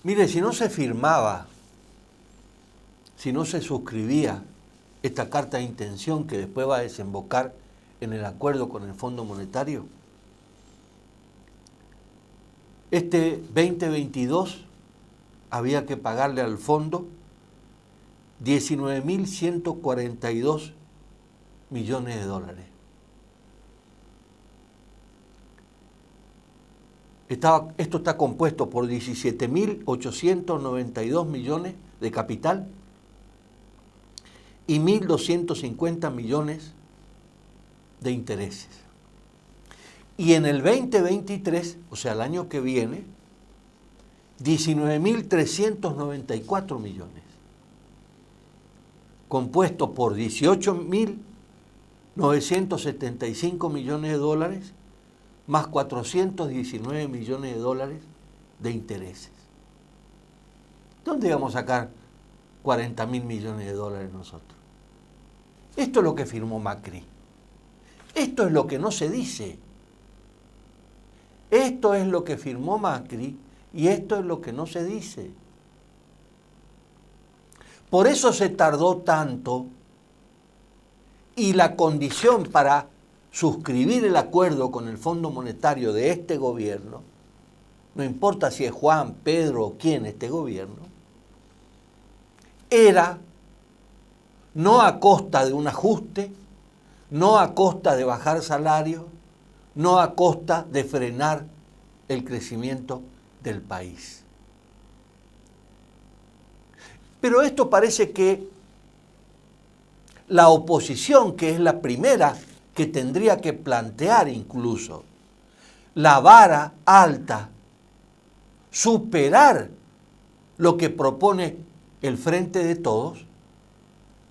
Mire, si no se firmaba, si no se suscribía esta carta de intención que después va a desembocar en el acuerdo con el Fondo Monetario, este 2022 había que pagarle al fondo 19.142 millones de dólares. Esto está compuesto por 17.892 millones de capital y 1.250 millones de intereses. Y en el 2023, o sea, el año que viene, 19.394 millones, compuesto por 18.975 millones de dólares, más 419 millones de dólares de intereses. ¿Dónde vamos a sacar 40.000 millones de dólares nosotros? Esto es lo que firmó Macri. Esto es lo que no se dice. Esto es lo que firmó Macri y esto es lo que no se dice. Por eso se tardó tanto y la condición para suscribir el acuerdo con el Fondo Monetario de este gobierno, no importa si es Juan, Pedro o quién este gobierno, era no a costa de un ajuste, no a costa de bajar salarios, no a costa de frenar el crecimiento del país. Pero esto parece que la oposición, que es la primera que tendría que plantear incluso la vara alta, superar lo que propone el Frente de Todos,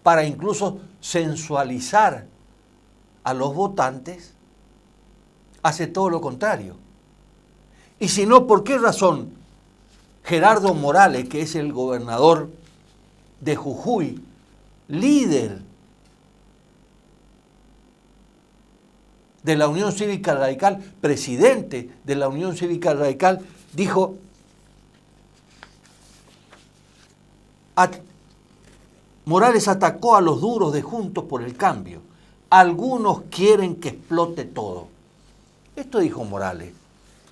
para incluso sensualizar a los votantes, hace todo lo contrario. Y si no, ¿por qué razón Gerardo Morales, que es el gobernador de Jujuy, líder de la Unión Cívica Radical, presidente de la Unión Cívica Radical, dijo: Morales atacó a los duros de Juntos por el Cambio. Algunos quieren que explote todo. Esto dijo Morales.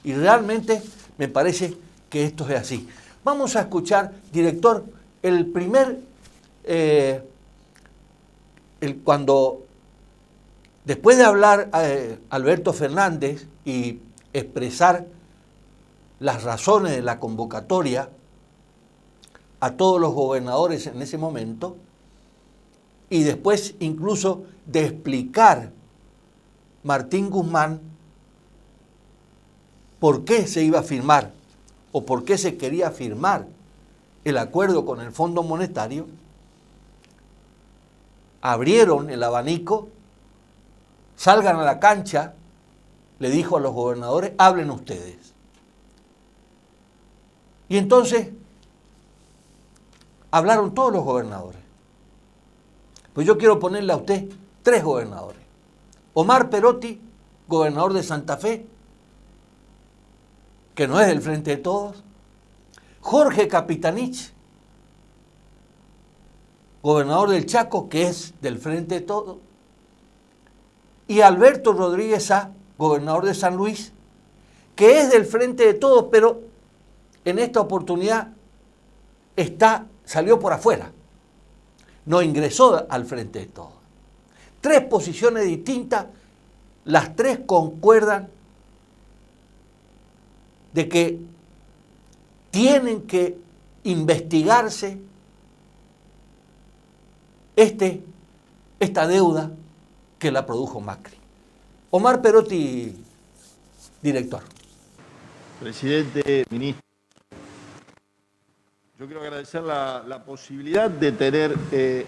Y realmente me parece que esto es así. Vamos a escuchar, director, cuando después de hablar Alberto Fernández y expresar las razones de la convocatoria a todos los gobernadores en ese momento, y después incluso de explicar Martín Guzmán por qué se iba a firmar o por qué se quería firmar el acuerdo con el Fondo Monetario, abrieron el abanico, salgan a la cancha, le dijo a los gobernadores, hablen ustedes. Y entonces hablaron todos los gobernadores. Pues yo quiero ponerle a usted 3 gobernadores. Omar Perotti, gobernador de Santa Fe, que no es del Frente de Todos. Jorge Capitanich, gobernador del Chaco, que es del Frente de Todos. Y Alberto Rodríguez Sá, gobernador de San Luis, que es del Frente de Todos, pero en esta oportunidad salió por afuera. No ingresó al Frente de Todos. 3 posiciones distintas, las 3 concuerdan de que tienen que investigarse esta deuda que la produjo Macri. Omar Perotti, director. Presidente, ministro, yo quiero agradecer la posibilidad de tener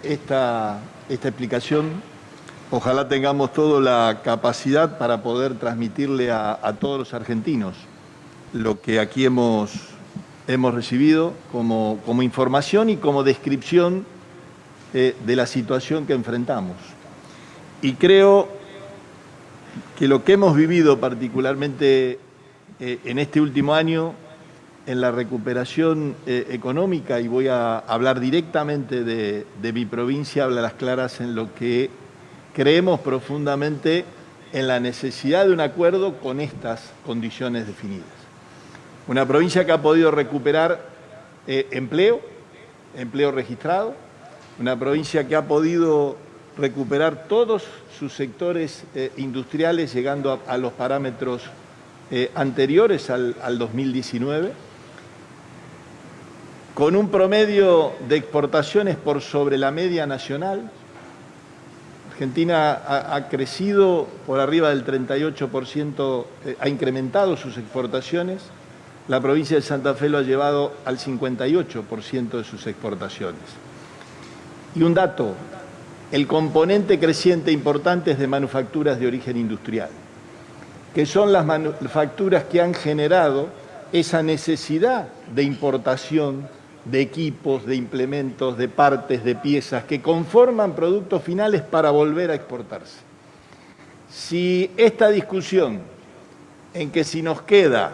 esta explicación. Ojalá tengamos toda la capacidad para poder transmitirle a todos los argentinos lo que aquí hemos recibido como información y como descripción de la situación que enfrentamos. Y creo que lo que hemos vivido particularmente en este último año en la recuperación económica, y voy a hablar directamente de mi provincia, habla a las claras en lo que creemos profundamente en la necesidad de un acuerdo con estas condiciones definidas. Una provincia que ha podido recuperar empleo registrado, una provincia que ha podido recuperar todos sus sectores industriales llegando a los parámetros anteriores al 2019, con un promedio de exportaciones por sobre la media nacional. Argentina ha crecido por arriba del 38%, ha incrementado sus exportaciones. La provincia de Santa Fe lo ha llevado al 58% de sus exportaciones. Y un dato, el componente creciente importante es de manufacturas de origen industrial, que son las manufacturas que han generado esa necesidad de importación de equipos, de implementos, de partes, de piezas, que conforman productos finales para volver a exportarse. Si esta discusión en que si nos queda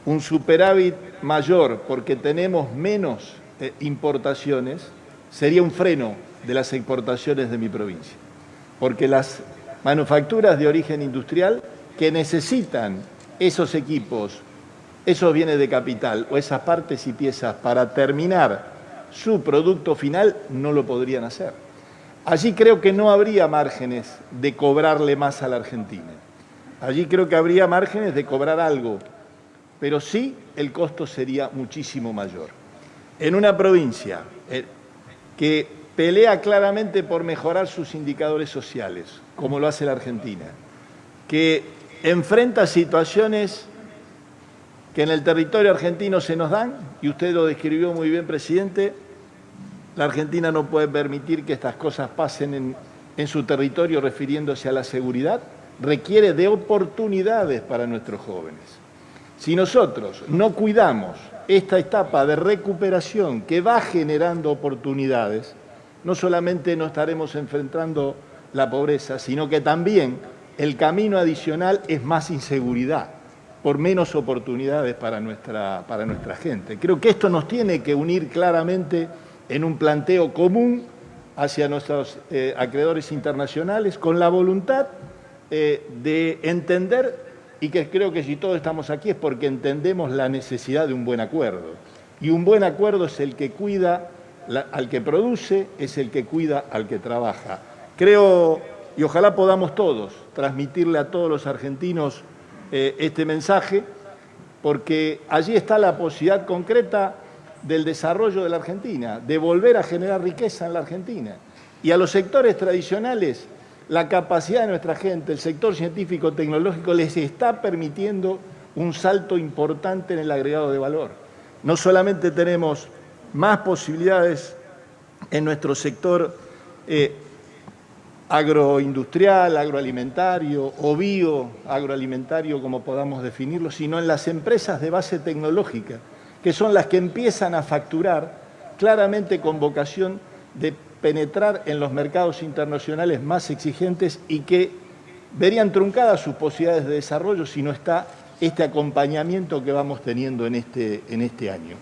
un superávit mayor porque tenemos menos importaciones, sería un freno de las exportaciones de mi provincia, porque las manufacturas de origen industrial que necesitan esos equipos, esos bienes de capital o esas partes y piezas para terminar su producto final, no lo podrían hacer. Allí creo que no habría márgenes de cobrarle más a la Argentina. Allí creo que habría márgenes de cobrar algo, pero sí el costo sería muchísimo mayor. En una provincia que pelea claramente por mejorar sus indicadores sociales, como lo hace la Argentina, que enfrenta situaciones que en el territorio argentino se nos dan, y usted lo describió muy bien, presidente, la Argentina no puede permitir que estas cosas pasen en su territorio refiriéndose a la seguridad, requiere de oportunidades para nuestros jóvenes. Si nosotros no cuidamos esta etapa de recuperación que va generando oportunidades, no solamente no estaremos enfrentando la pobreza, sino que también el camino adicional es más inseguridad, por menos oportunidades para nuestra gente. Creo que esto nos tiene que unir claramente en un planteo común hacia nuestros acreedores internacionales, con la voluntad de entender, y que creo que si todos estamos aquí es porque entendemos la necesidad de un buen acuerdo. Y un buen acuerdo es el que cuida al que produce, es el que cuida al que trabaja. Creo, y ojalá podamos todos transmitirle a todos los argentinos este mensaje, porque allí está la posibilidad concreta del desarrollo de la Argentina, de volver a generar riqueza en la Argentina. Y a los sectores tradicionales, la capacidad de nuestra gente, el sector científico-tecnológico, les está permitiendo un salto importante en el agregado de valor. No solamente tenemos más posibilidades en nuestro sector agroindustrial, agroalimentario o bioagroalimentario, como podamos definirlo, sino en las empresas de base tecnológica, que son las que empiezan a facturar claramente con vocación de penetrar en los mercados internacionales más exigentes y que verían truncadas sus posibilidades de desarrollo si no está este acompañamiento que vamos teniendo en este año.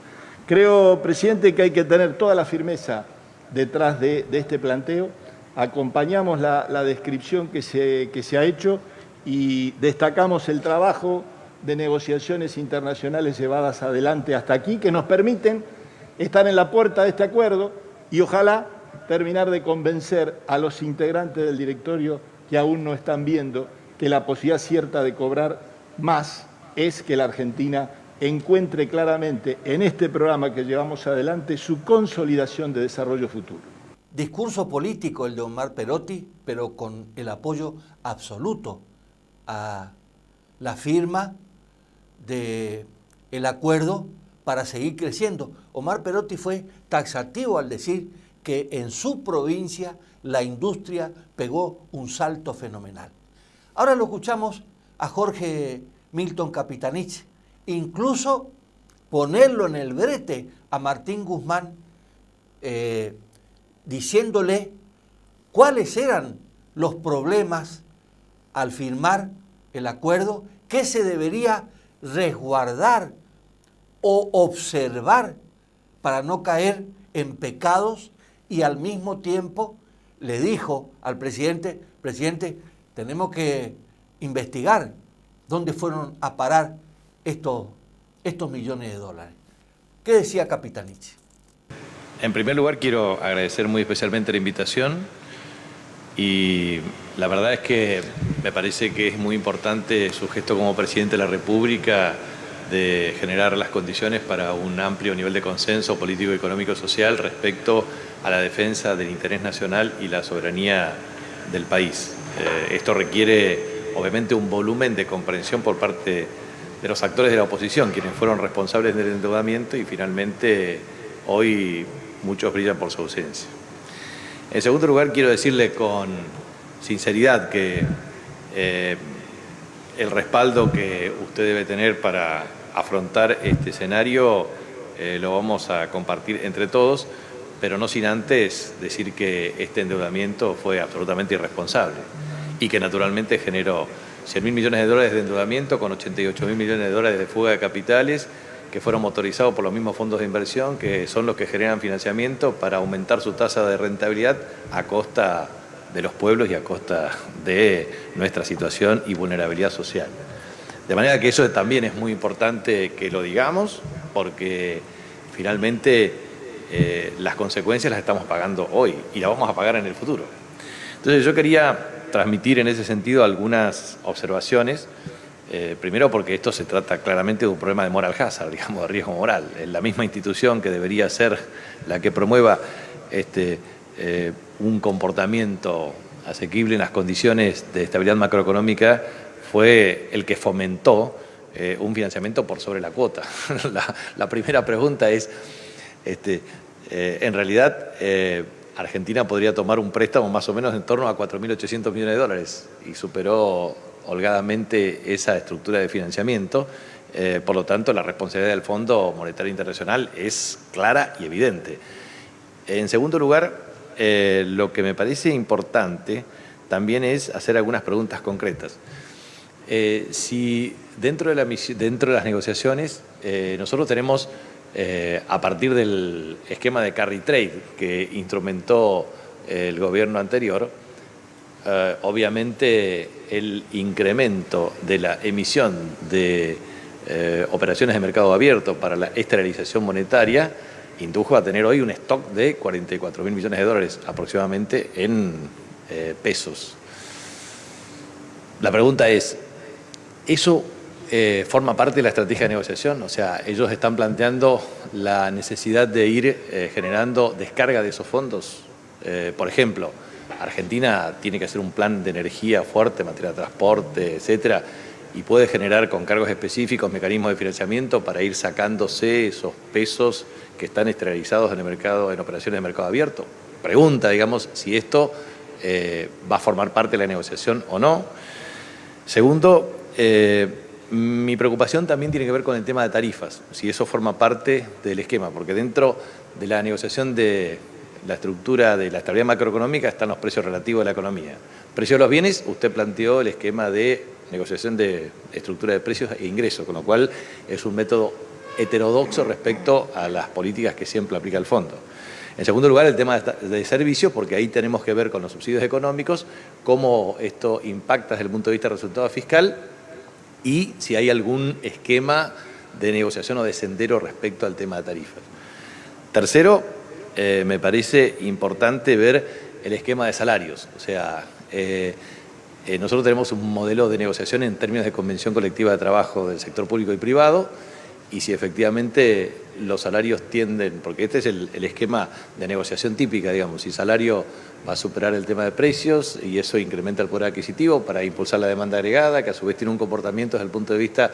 Creo, presidente, que hay que tener toda la firmeza detrás de este planteo. Acompañamos la descripción que se ha hecho y destacamos el trabajo de negociaciones internacionales llevadas adelante hasta aquí, que nos permiten estar en la puerta de este acuerdo y ojalá terminar de convencer a los integrantes del directorio que aún no están viendo que la posibilidad cierta de cobrar más es que la Argentina encuentre claramente en este programa que llevamos adelante su consolidación de desarrollo futuro. Discurso político el de Omar Perotti, pero con el apoyo absoluto a la firma del acuerdo para seguir creciendo. Omar Perotti fue taxativo al decir que en su provincia la industria pegó un salto fenomenal. Ahora lo escuchamos a Jorge Milton Capitanich, incluso ponerlo en el brete a Martín Guzmán, diciéndole cuáles eran los problemas al firmar el acuerdo, qué se debería resguardar o observar para no caer en pecados, y al mismo tiempo le dijo al presidente, presidente, tenemos que investigar dónde fueron a parar estos millones de dólares. ¿Qué decía Capitanich? En primer lugar, quiero agradecer muy especialmente la invitación y la verdad es que me parece que es muy importante su gesto como presidente de la República de generar las condiciones para un amplio nivel de consenso político, económico y social respecto a la defensa del interés nacional y la soberanía del país. Esto requiere, obviamente, un volumen de comprensión por parte de los actores de la oposición, quienes fueron responsables del endeudamiento y finalmente hoy muchos brillan por su ausencia. En segundo lugar, quiero decirle con sinceridad que el respaldo que usted debe tener para afrontar este escenario lo vamos a compartir entre todos, pero no sin antes decir que este endeudamiento fue absolutamente irresponsable y que naturalmente generó 100.000 millones de dólares de endeudamiento con 88.000 millones de dólares de fuga de capitales que fueron motorizados por los mismos fondos de inversión que son los que generan financiamiento para aumentar su tasa de rentabilidad a costa de los pueblos y a costa de nuestra situación y vulnerabilidad social. De manera que eso también es muy importante que lo digamos, porque finalmente las consecuencias las estamos pagando hoy y las vamos a pagar en el futuro. Entonces yo quería transmitir en ese sentido algunas observaciones, primero porque esto se trata claramente de un problema de moral hazard, digamos, de riesgo moral. En la misma institución que debería ser la que promueva un comportamiento asequible en las condiciones de estabilidad macroeconómica fue el que fomentó un financiamiento por sobre la cuota. La primera pregunta es, en realidad, Argentina podría tomar un préstamo más o menos en torno a 4.800 millones de dólares y superó holgadamente esa estructura de financiamiento. Por lo tanto, la responsabilidad del Fondo Monetario Internacional es clara y evidente. En segundo lugar, lo que me parece importante también es hacer algunas preguntas concretas. Si dentro de las negociaciones nosotros tenemos, a partir del esquema de carry trade que instrumentó el gobierno anterior, obviamente el incremento de la emisión de operaciones de mercado abierto para la esterilización monetaria indujo a tener hoy un stock de 44.000 millones de dólares aproximadamente en pesos. La pregunta es, ¿eso forma parte de la estrategia de negociación? O sea, ellos están planteando la necesidad de ir generando descarga de esos fondos. Por ejemplo, Argentina tiene que hacer un plan de energía fuerte, materia de transporte, etcétera, y puede generar con cargos específicos mecanismos de financiamiento para ir sacándose esos pesos que están esterilizados en el mercado, en operaciones de mercado abierto. Pregunta, digamos, si esto va a formar parte de la negociación o no. Segundo, mi preocupación también tiene que ver con el tema de tarifas, si eso forma parte del esquema, porque dentro de la negociación de la estructura de la estabilidad macroeconómica están los precios relativos de la economía. Precio de los bienes, usted planteó el esquema de negociación de estructura de precios e ingresos, con lo cual es un método heterodoxo respecto a las políticas que siempre aplica el fondo. En segundo lugar, el tema de servicios, porque ahí tenemos que ver con los subsidios económicos, cómo esto impacta desde el punto de vista del resultado fiscal y si hay algún esquema de negociación o de sendero respecto al tema de tarifas. Tercero, me parece importante ver el esquema de salarios. O sea, nosotros tenemos un modelo de negociación en términos de convención colectiva de trabajo del sector público y privado, y si efectivamente los salarios tienden, porque este es el esquema de negociación típica, digamos, si el salario va a superar el tema de precios y eso incrementa el poder adquisitivo para impulsar la demanda agregada, que a su vez tiene un comportamiento desde el punto de vista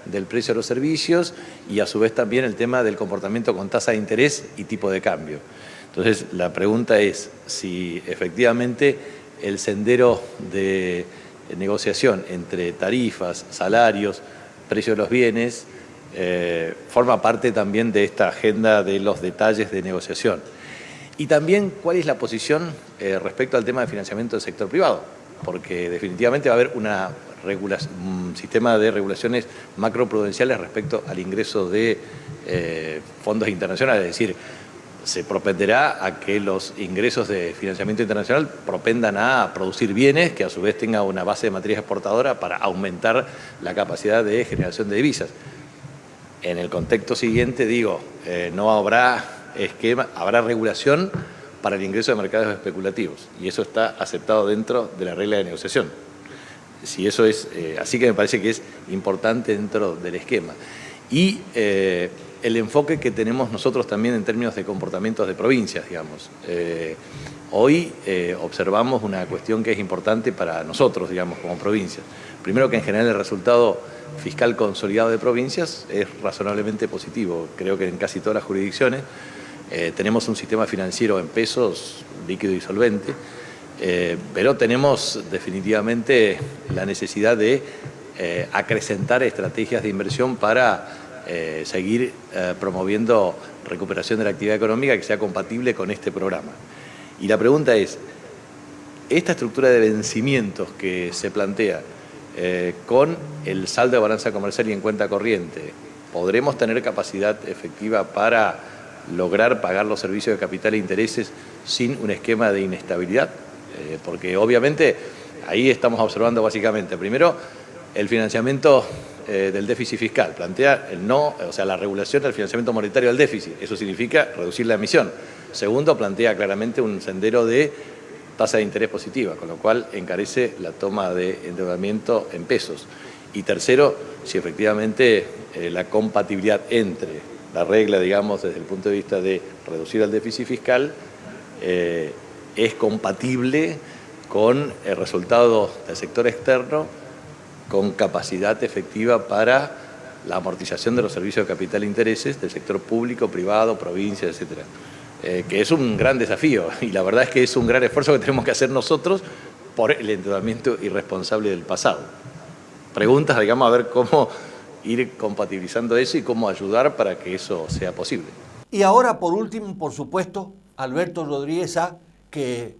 del precio de los servicios y a su vez también el tema del comportamiento con tasa de interés y tipo de cambio. Entonces, la pregunta es si efectivamente el sendero de negociación entre tarifas, salarios, precios de los bienes, forma parte también de esta agenda de los detalles de negociación. Y también cuál es la posición respecto al tema de financiamiento del sector privado, porque definitivamente va a haber una un sistema de regulaciones macroprudenciales respecto al ingreso de fondos internacionales, es decir, se propenderá a que los ingresos de financiamiento internacional propendan a producir bienes que a su vez tengan una base de matriz exportadora para aumentar la capacidad de generación de divisas. En el contexto siguiente, digo, no habrá esquema, habrá regulación para el ingreso de mercados especulativos y eso está aceptado dentro de la regla de negociación. Si eso es, así que me parece que es importante dentro del esquema. Y el enfoque que tenemos nosotros también en términos de comportamientos de provincias, digamos. Hoy observamos una cuestión que es importante para nosotros, digamos, como provincias. Primero, que en general el resultado fiscal consolidado de provincias es razonablemente positivo. Creo que en casi todas las jurisdicciones tenemos un sistema financiero en pesos líquido y solvente, pero tenemos definitivamente la necesidad de acrecentar estrategias de inversión para seguir promoviendo recuperación de la actividad económica que sea compatible con este programa. Y la pregunta es, esta estructura de vencimientos que se plantea con el saldo de balanza comercial y en cuenta corriente, ¿podremos tener capacidad efectiva para lograr pagar los servicios de capital e intereses sin un esquema de inestabilidad? Porque obviamente ahí estamos observando básicamente, primero, el financiamiento del déficit fiscal, plantea la regulación del financiamiento monetario del déficit, eso significa reducir la emisión. Segundo, plantea claramente un sendero de tasa de interés positiva, con lo cual encarece la toma de endeudamiento en pesos. Y tercero, si efectivamente la compatibilidad entre la regla, digamos, desde el punto de vista de reducir el déficit fiscal, es compatible con el resultado del sector externo, con capacidad efectiva para la amortización de los servicios de capital e intereses del sector público, privado, provincia, etcétera. Que es un gran desafío y la verdad es que es un gran esfuerzo que tenemos que hacer nosotros por el endeudamiento irresponsable del pasado. Preguntas, digamos, a ver cómo ir compatibilizando eso y cómo ayudar para que eso sea posible. Y ahora, por último, por supuesto, Alberto Rodríguez Sá, que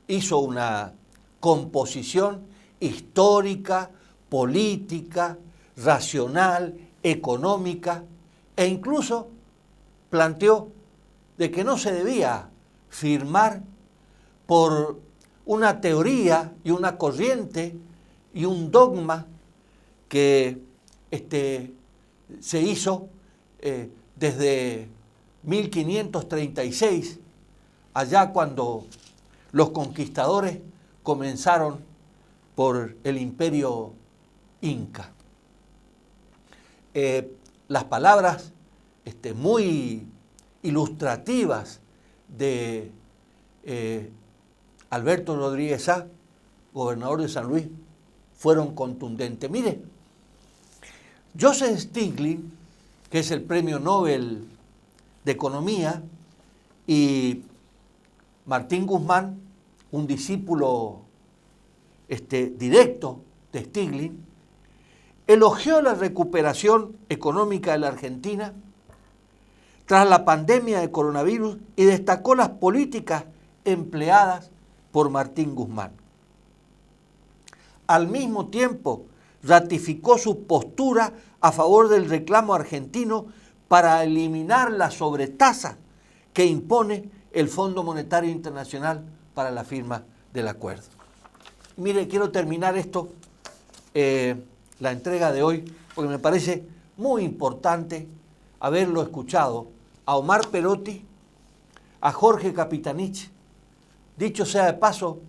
hizo una composición histórica, política, racional, económica, e incluso planteó de que no se debía firmar por una teoría y una corriente y un dogma que se hizo desde 1536, allá cuando los conquistadores comenzaron por el imperio inca. Las palabras muy ilustrativas de Alberto Rodríguez Sá, gobernador de San Luis, fueron contundentes. Mire, Joseph Stiglitz, que es el premio Nobel de Economía, y Martín Guzmán, un discípulo directo de Stiglitz, elogió la recuperación económica de la Argentina tras la pandemia de coronavirus y destacó las políticas empleadas por Martín Guzmán. Al mismo tiempo, ratificó su postura a favor del reclamo argentino para eliminar la sobretasa que impone el Fondo Monetario Internacional para la firma del acuerdo. Mire, quiero terminar la entrega de hoy, porque me parece muy importante haberlo escuchado a Omar Perotti, a Jorge Capitanich. Dicho sea de paso,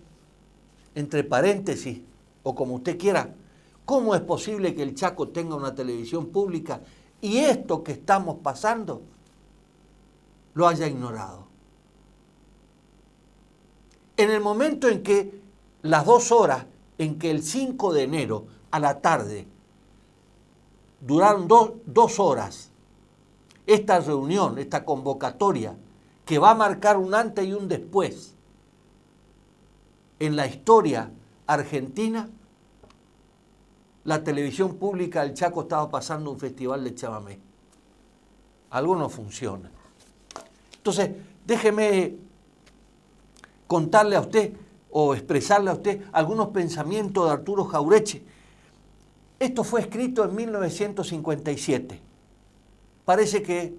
entre paréntesis, o como usted quiera, ¿cómo es posible que el Chaco tenga una televisión pública y esto que estamos pasando lo haya ignorado? En el momento en que las 2 horas, en que el 5 de enero a la tarde duraron 2 horas, esta reunión, esta convocatoria, que va a marcar un antes y un después en la historia argentina, la televisión pública del Chaco estaba pasando un festival de chamamé. Algo no funciona. Entonces, déjeme contarle a usted o expresarle a usted algunos pensamientos de Arturo Jauretche, Esto fue escrito en 1957. Parece que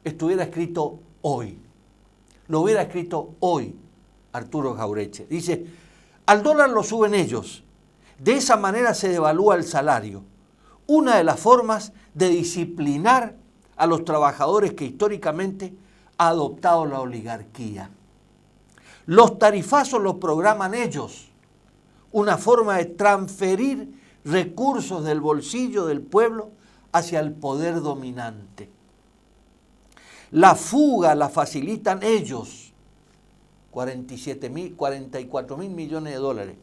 estuviera escrito hoy. Lo hubiera escrito hoy Arturo Jauretche. Dice, al dólar lo suben ellos. De esa manera se devalúa el salario. Una de las formas de disciplinar a los trabajadores que históricamente ha adoptado la oligarquía. Los tarifazos los programan ellos. Una forma de transferir recursos del bolsillo del pueblo hacia el poder dominante. La fuga la facilitan ellos, 44 mil millones de dólares.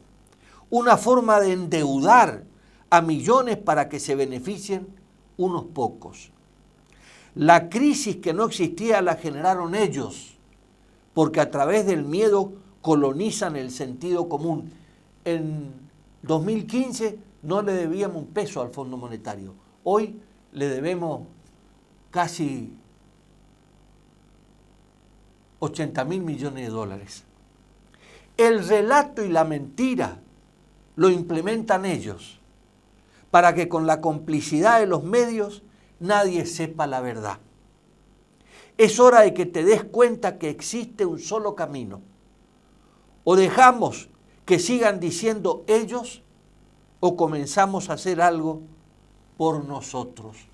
Una forma de endeudar a millones para que se beneficien unos pocos. La crisis que no existía la generaron ellos, porque a través del miedo colonizan el sentido común. En 2015 no le debíamos un peso al Fondo Monetario. Hoy le debemos casi 80 mil millones de dólares. El relato y la mentira lo implementan ellos para que con la complicidad de los medios nadie sepa la verdad. Es hora de que te des cuenta que existe un solo camino. O dejamos que sigan diciendo ellos o comenzamos a hacer algo por nosotros.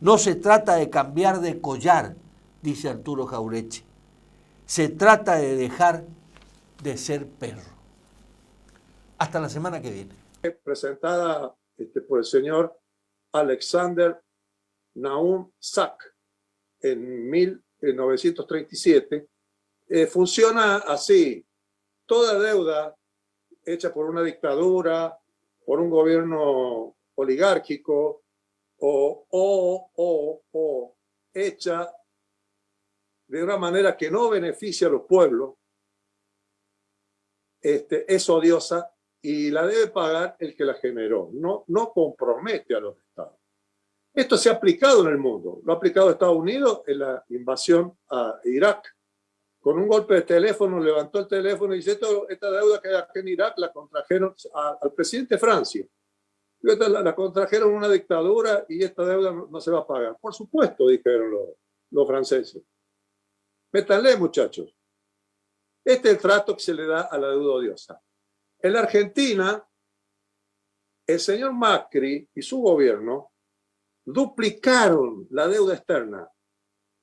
No se trata de cambiar de collar, dice Arturo Jauretche. Se trata de dejar de ser perro. Hasta la semana que viene. Presentada por el señor Alexander Nahum Sack en 1937, funciona así. Toda deuda hecha por una dictadura, por un gobierno oligárquico o hecha de una manera que no beneficia a los pueblos, es odiosa y la debe pagar el que la generó. No compromete a los estados. Esto se ha aplicado en el mundo. Lo ha aplicado Estados Unidos en la invasión a Irak. Con un golpe de teléfono, levantó el teléfono y dice, esta deuda que hay aquí en Irak la contrajeron al presidente de Francia. La contrajeron una dictadura y esta deuda no se va a pagar. Por supuesto, dijeron los franceses. Métanle, muchachos. Este es el trato que se le da a la deuda odiosa. En la Argentina, el señor Macri y su gobierno duplicaron la deuda externa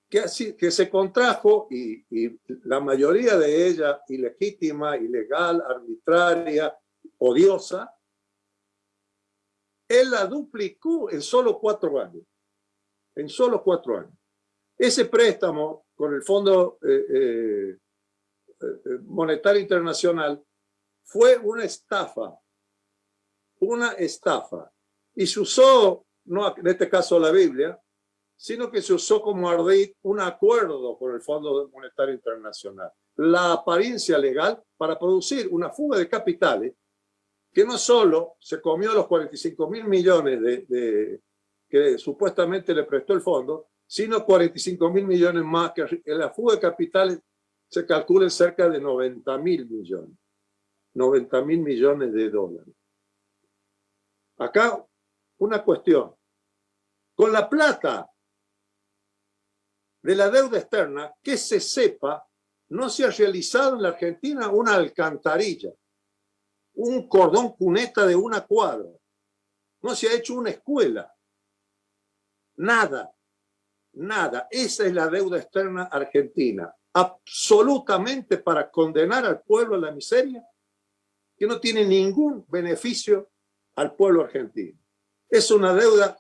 que se contrajo y la mayoría de ella ilegítima, ilegal, arbitraria, odiosa. Él la duplicó en solo 4 años. En solo 4 años. Ese préstamo con el Fondo Monetario Internacional fue una estafa. Una estafa. Y se usó, no en este caso la Biblia, sino que se usó como ardid un acuerdo con el Fondo Monetario Internacional. La apariencia legal para producir una fuga de capitales que no solo se comió los 45 mil millones que supuestamente le prestó el fondo, sino 45 mil millones más, que en la fuga de capitales se calcula en cerca de 90 mil millones. 90 mil millones de dólares. Acá una cuestión. Con la plata de la deuda externa, que se sepa, no se ha realizado en la Argentina una alcantarilla, un cordón cuneta de 1 cuadra. No se ha hecho una escuela. Nada. Nada. Esa es la deuda externa argentina. Absolutamente para condenar al pueblo a la miseria, que no tiene ningún beneficio al pueblo argentino. Es una deuda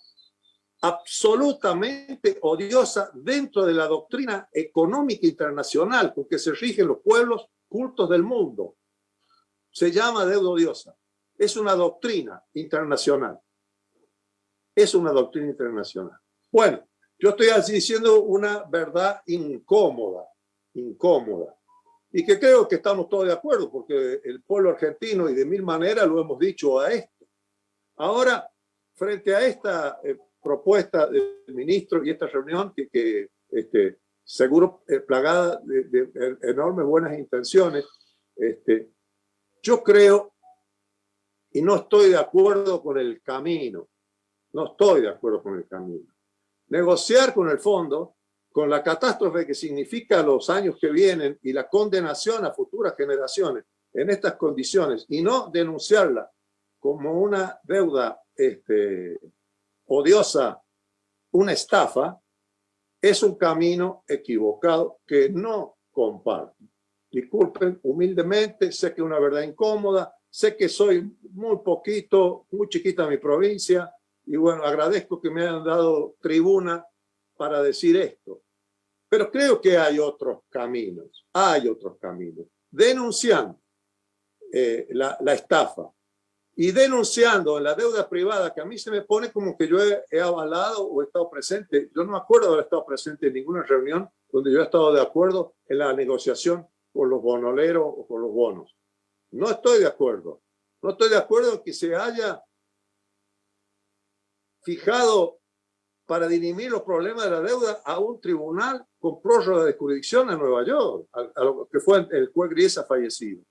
absolutamente odiosa dentro de la doctrina económica internacional con que se rigen los pueblos cultos del mundo. Se llama deuda odiosa. Es una doctrina internacional. Es una doctrina internacional. Bueno, yo estoy así diciendo una verdad incómoda, y que creo que estamos todos de acuerdo, porque el pueblo argentino, y de mil maneras lo hemos dicho a esto. Ahora, frente a esta propuesta del ministro y esta reunión que seguro plagada de enormes buenas intenciones, yo creo y no estoy de acuerdo con el camino. No estoy de acuerdo con el camino. Negociar con el fondo, con la catástrofe que significa los años que vienen y la condenación a futuras generaciones en estas condiciones, y no denunciarla como una deuda odiosa, una estafa, es un camino equivocado que no comparto. Disculpen humildemente, sé que es una verdad incómoda, sé que soy muy poquito, muy chiquita mi provincia, y bueno, agradezco que me hayan dado tribuna para decir esto. Pero creo que hay otros caminos, denunciando la estafa y denunciando en la deuda privada, que a mí se me pone como que yo he avalado o he estado presente. Yo no me acuerdo de haber estado presente en ninguna reunión donde yo he estado de acuerdo en la negociación con los bonoleros o con los bonos. No estoy de acuerdo. No estoy de acuerdo en que se haya fijado para dirimir los problemas de la deuda a un tribunal con prórroga de jurisdicción en Nueva York, a lo que fue el juez Griesa fallecido.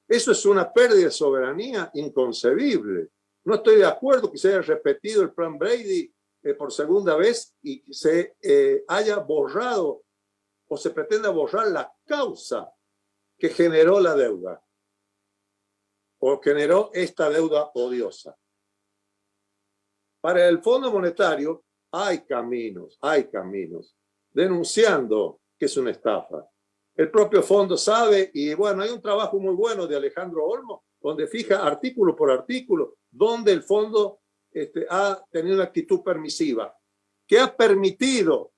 Eso es una pérdida de soberanía inconcebible. No estoy de acuerdo que se haya repetido el plan Brady por segunda vez y que se haya borrado o se pretenda borrar la causa que generó la deuda o generó esta deuda odiosa. Para el Fondo Monetario hay caminos, denunciando que es una estafa. El propio fondo sabe, y bueno, hay un trabajo muy bueno de Alejandro Olmo, donde fija artículo por artículo, donde el fondo ha tenido una actitud permisiva, que ha permitido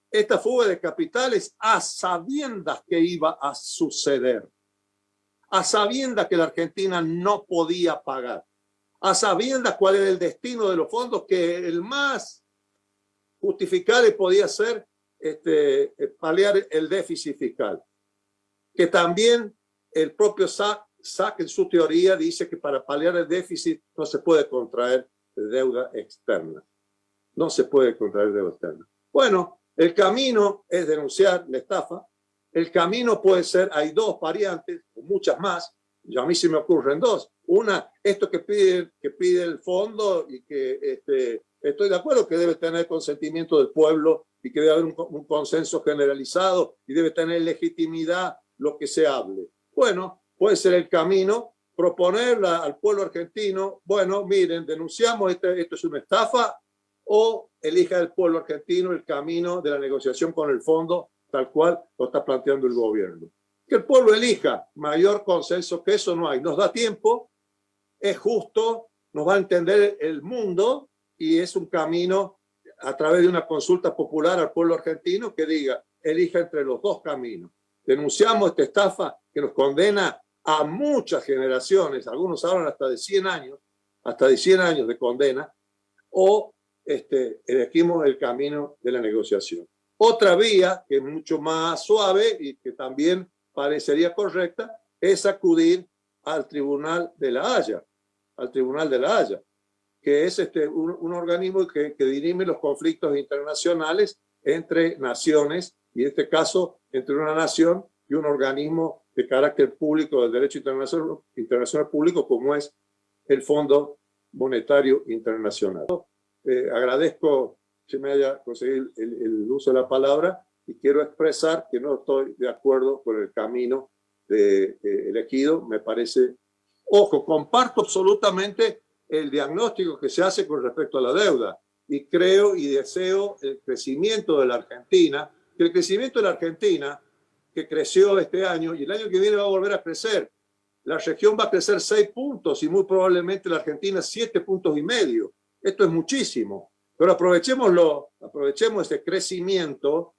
esta fuga de capitales a sabiendas que iba a suceder, a sabiendas que la Argentina no podía pagar, a sabiendas cuál era el destino de los fondos, que el más justificable podía ser paliar el déficit fiscal. Que también el propio SAC en su teoría dice que para paliar el déficit no se puede contraer deuda externa. No se puede contraer deuda externa. Bueno, el camino es denunciar la estafa. El camino puede ser, hay dos variantes, o muchas más. A mí se me ocurren dos. Una, esto que pide el fondo y que estoy de acuerdo que debe tener consentimiento del pueblo y que debe haber un consenso generalizado y debe tener legitimidad lo que se hable. Bueno, puede ser el camino, proponerla al pueblo argentino, bueno, miren, denunciamos, esto es una estafa, o elija el pueblo argentino el camino de la negociación con el fondo, tal cual lo está planteando el gobierno. Que el pueblo elija, mayor consenso que eso no hay. Nos da tiempo, es justo, nos va a entender el mundo y es un camino a través de una consulta popular al pueblo argentino que diga, elija entre los dos caminos. Denunciamos esta estafa que nos condena a muchas generaciones, algunos hablan hasta de 100 años de condena, o elegimos el camino de la negociación. Otra vía, que es mucho más suave y que también parecería correcta, es acudir al Tribunal de la Haya, que es un organismo que dirime los conflictos internacionales entre naciones, y en este caso entre una nación y un organismo de carácter público del derecho internacional público, como es el Fondo Monetario Internacional. Agradezco que me haya conseguido el uso de la palabra y quiero expresar que no estoy de acuerdo con el camino elegido. Me parece, ojo, comparto absolutamente el diagnóstico que se hace con respecto a la deuda y creo y deseo el crecimiento de la Argentina, que el crecimiento de la Argentina que creció este año y el año que viene va a volver a crecer. La región va a crecer 6 puntos y muy probablemente la Argentina 7,5 puntos. Esto es muchísimo, pero aprovechemos este crecimiento,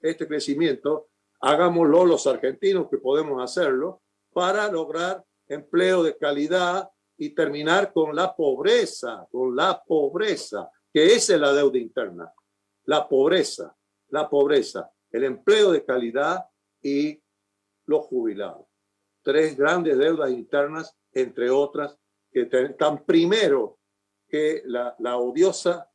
hagámoslo los argentinos que podemos hacerlo para lograr empleo de calidad y terminar con la pobreza, que esa es la deuda interna, la pobreza, el empleo de calidad y los jubilados. 3 grandes deudas internas, entre otras, que están primero que la odiosa